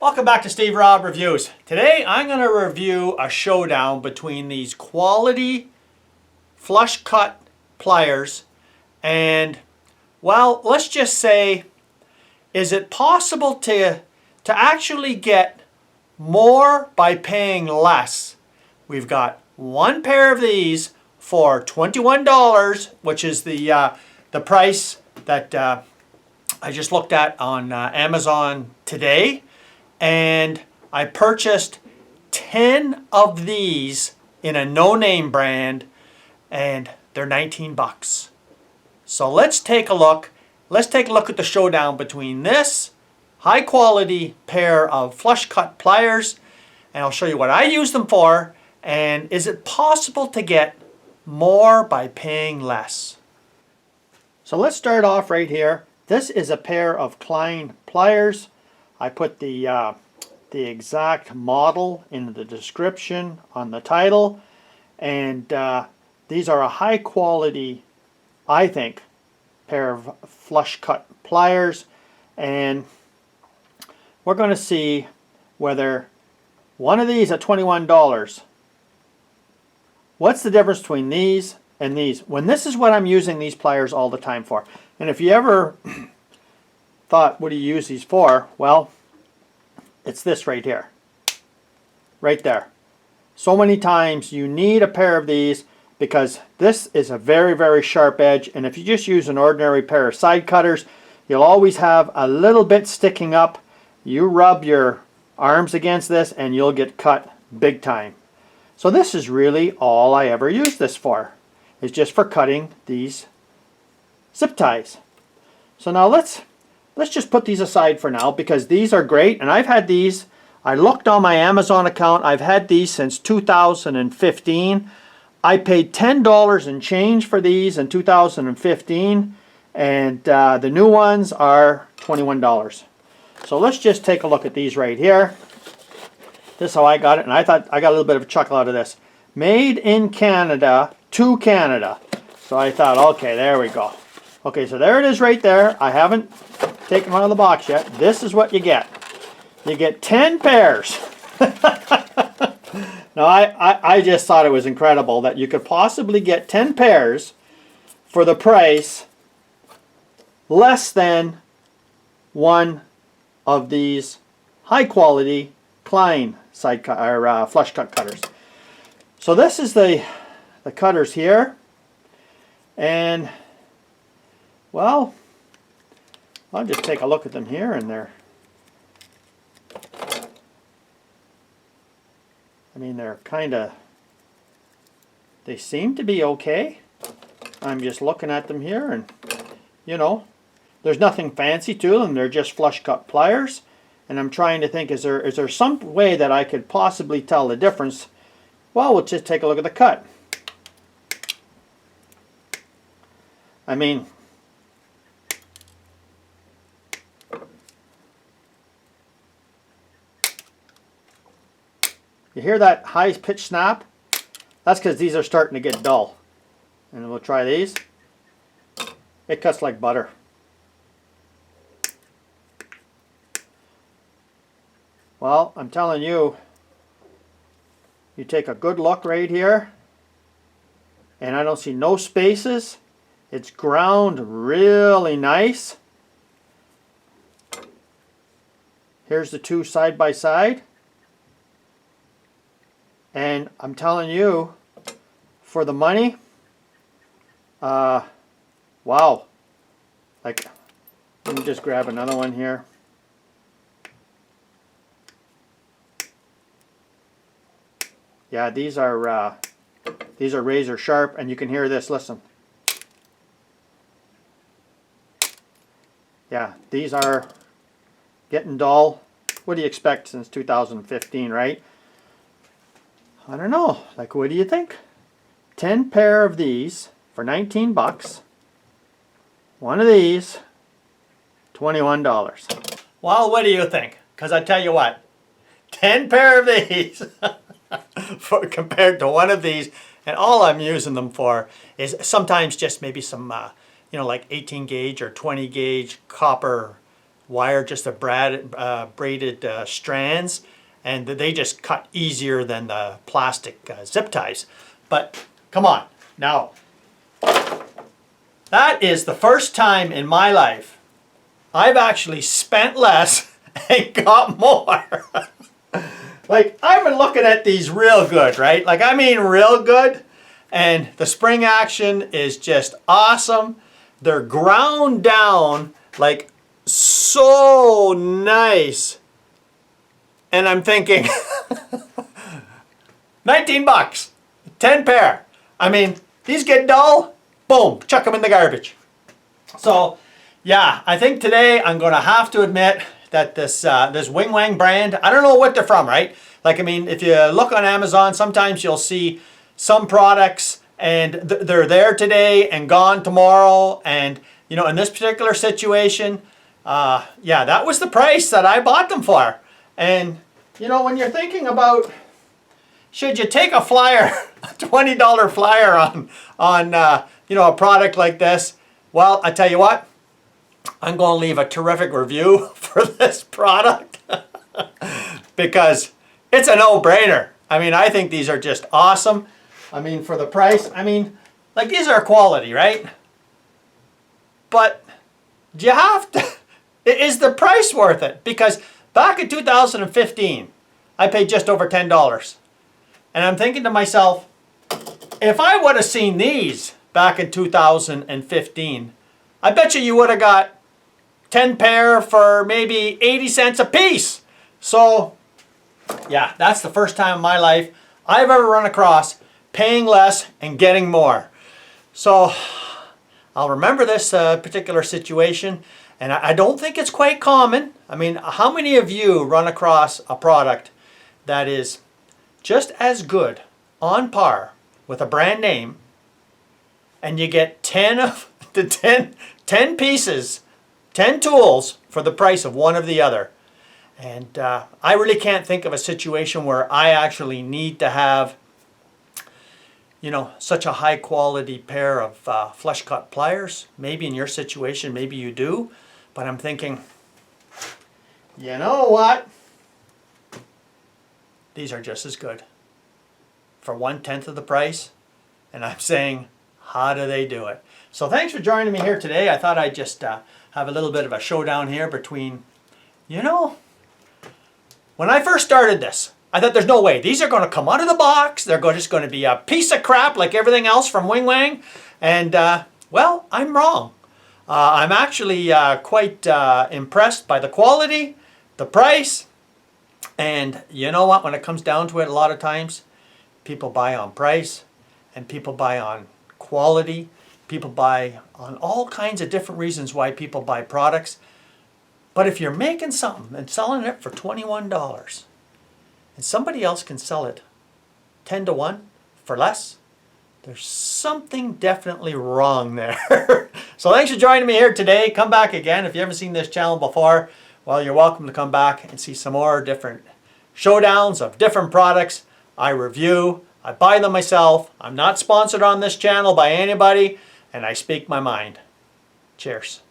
Welcome back to Steve Robb Reviews. Today I'm going to review a showdown between these quality flush cut pliers and, well, let's just say, is it possible to actually get more by paying less? We've got one pair of these for $21, which is the price that I just looked at on Amazon today. And I purchased 10 of these in a no-name brand, and they're 19 bucks. So let's take a look. Let's take a look at the showdown between this high quality pair of flush cut pliers, and I'll show you what I use them for, and is it possible to get more by paying less? So let's start off right here. This is a pair of Klein pliers. I put the exact model in the description on the title, and these are a high quality, I think, pair of flush cut pliers, and we're going to see whether one of these at $21, what's the difference between these and these, when this is what I'm using these pliers all the time for. And if you ever thought, what do you use these for? Well, it's this right here. Right there. So many times you need a pair of these because this is a very, very sharp edge, and if you just use an ordinary pair of side cutters, you'll always have a little bit sticking up. You rub your arms against this and you'll get cut big time. So this is really all I ever use this for, is just for cutting these zip ties. So now let's just put these aside for now, because these are great, and I've had these. I looked on my Amazon account. I've had these since 2015. I paid $10 and change for these in 2015, and the new ones are $21. So let's just take a look at these right here. This is how I got it, and I thought I got a little bit of a chuckle out of this. Made in Canada to Canada. So I thought, okay, there we go. Okay, so there it is right there. I haven't taken one out of the box yet. This is what you get. You get 10 pairs. Now, I just thought it was incredible that you could possibly get 10 pairs for the price less than one of these high quality Klein side cut or flush cut cutters. So this is the cutters here, and well, I'll just take a look at them here, and they're kind of, they seem to be okay. I'm just looking at them here, and you know, there's nothing fancy to them. They're just flush cut pliers, and I'm trying to think, is there some way that I could possibly tell the difference? Well, we'll just take a look at the cut. I mean, you hear that high pitch snap? That's because these are starting to get dull. And we'll try these. It cuts like butter. Well, I'm telling you, you take a good look right here, and I don't see no spaces. It's ground really nice. Here's the two side by side. And I'm telling you, for the money, wow. Like, let me just grab another one here. Yeah, these are razor sharp, and you can hear this. Listen. Yeah, these are getting dull. What do you expect since 2015, right? I don't know. Like, what do you think? 10 pair of these for 19 bucks. One of these, $21. Well, what do you think? Because I tell you what, 10 pair of these compared to one of these, and all I'm using them for is sometimes just maybe some, you know, like 18 gauge or 20 gauge copper wire, just the braided strands, and they just cut easier than the plastic zip ties. But come on, now that is the first time in my life I've actually spent less and got more. Like, I've been looking at these real good, right? Like, I mean real good. And the spring action is just awesome. They're ground down like so nice. And I'm thinking, 19 bucks, 10 pair. I mean, these get dull, boom, chuck them in the garbage. So, yeah, I think today I'm going to have to admit that this Wing Wang brand, I don't know what they're from, right? Like, I mean, if you look on Amazon, sometimes you'll see some products and they're there today and gone tomorrow. And, you know, in this particular situation, yeah, that was the price that I bought them for. And, you know, when you're thinking about, should you take a flyer, a $20 flyer on you know, a product like this? Well, I tell you what, I'm going to leave a terrific review for this product because it's a no-brainer. I mean, I think these are just awesome. I mean, for the price, I mean, like, these are quality, right? But do you have to, is the price worth it? Because back in 2015, I paid just over $10. And I'm thinking to myself, if I would have seen these back in 2015, I bet you would have got 10 pair for maybe 80 cents a piece. So, yeah, that's the first time in my life I've ever run across paying less and getting more. So, I'll remember this particular situation, and I don't think it's quite common. I mean, how many of you run across a product that is just as good, on par with a brand name, and you get 10 of the 10 pieces, 10 tools for the price of one of the other? And I really can't think of a situation where I actually need to have, you know, such a high quality pair of flush cut pliers. Maybe in your situation, maybe you do, but I'm thinking, you know what? These are just as good for 1/10 of the price. And I'm saying, how do they do it? So thanks for joining me here today. I thought I'd just have a little bit of a showdown here between, you know, when I first started this, I thought there's no way. These are going to come out of the box. They're just going to be a piece of crap like everything else from Wing Wang. And, well, I'm wrong. I'm actually quite impressed by the quality, the price. And you know what? When it comes down to it, a lot of times, people buy on price and people buy on quality. People buy on all kinds of different reasons why people buy products. But if you're making something and selling it for $21 and somebody else can sell it 10 to 1 for less, there's something definitely wrong there. So thanks for joining me here today. Come back again. If you haven't seen this channel before, well, you're welcome to come back and see some more different showdowns of different products I review. I buy them myself. I'm not sponsored on this channel by anybody, and I speak my mind. Cheers.